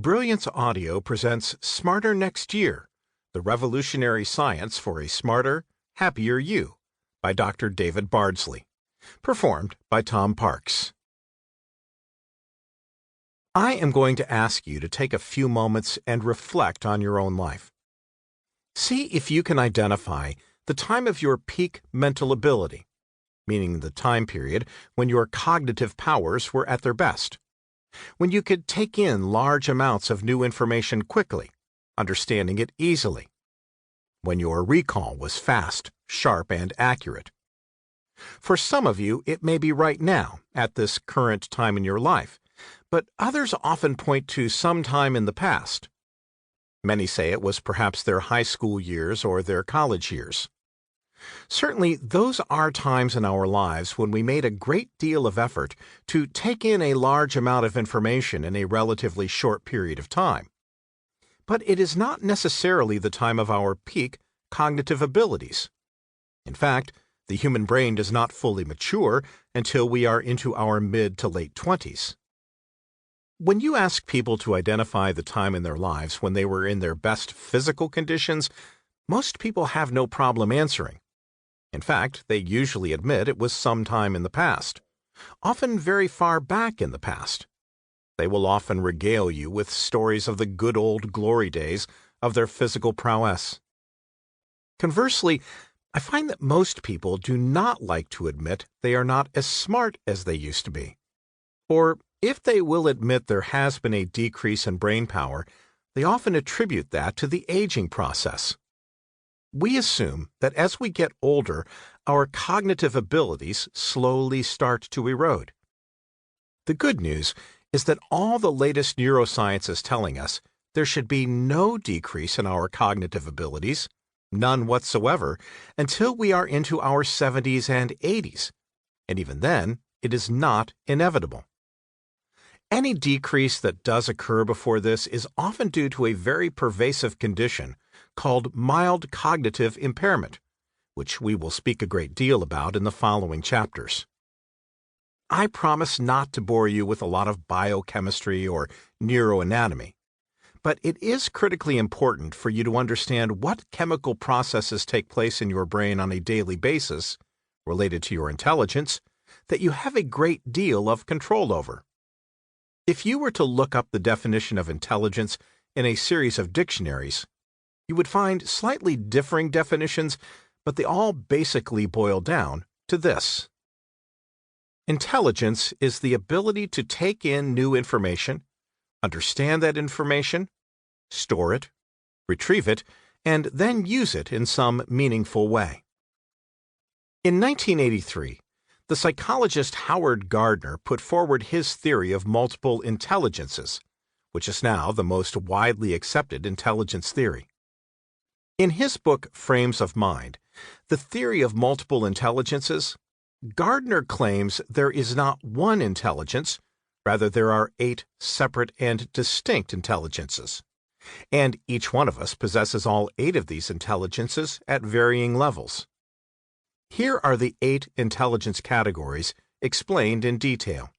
Brilliance Audio presents Smarter Next Year, the revolutionary science for a smarter, happier you, by Dr. David Bardsley. Performed by Tom Parks. I am going to ask you to take a few moments and reflect on your own life. See if you can identify the time of your peak mental ability, meaning the time period when your cognitive powers were at their best, when you could take in large amounts of new information quickly, understanding it easily, when your recall was fast, sharp, and accurate. For some of you, it may be right now, at this current time in your life, but others often point to some time in the past. Many say it was perhaps their high school years or their college years. Certainly, those are times in our lives when we made a great deal of effort to take in a large amount of information in a relatively short period of time. But it is not necessarily the time of our peak cognitive abilities. In fact, the human brain does not fully mature until we are into our mid to late 20s. When you ask people to identify the time in their lives when they were in their best physical conditions, most people have no problem answering. In fact, they usually admit it was some time in the past, often very far back in the past. They will often regale you with stories of the good old glory days of their physical prowess. Conversely, I find that most people do not like to admit they are not as smart as they used to be. Or, if they will admit there has been a decrease in brain power, they often attribute that to the aging process. We assume that as we get older, our cognitive abilities slowly start to erode. The good news is that all the latest neuroscience is telling us there should be no decrease in our cognitive abilities, none whatsoever, until we are into our 70s and 80s, and even then, it is not inevitable. Any decrease that does occur before this is often due to a very pervasive condition called mild cognitive impairment, which we will speak a great deal about in the following chapters. I promise not to bore you with a lot of biochemistry or neuroanatomy, but it is critically important for you to understand what chemical processes take place in your brain on a daily basis, related to your intelligence, that you have a great deal of control over. If you were to look up the definition of intelligence in a series of dictionaries, you would find slightly differing definitions, but they all basically boil down to this. Intelligence is the ability to take in new information, understand that information, store it, retrieve it, and then use it in some meaningful way. In 1983, the psychologist Howard Gardner put forward his theory of multiple intelligences, which is now the most widely accepted intelligence theory. In his book Frames of Mind, The Theory of Multiple Intelligences, Gardner claims there is not one intelligence, rather there are 8 separate and distinct intelligences, and each one of us possesses all 8 of these intelligences at varying levels. Here are the 8 intelligence categories explained in detail.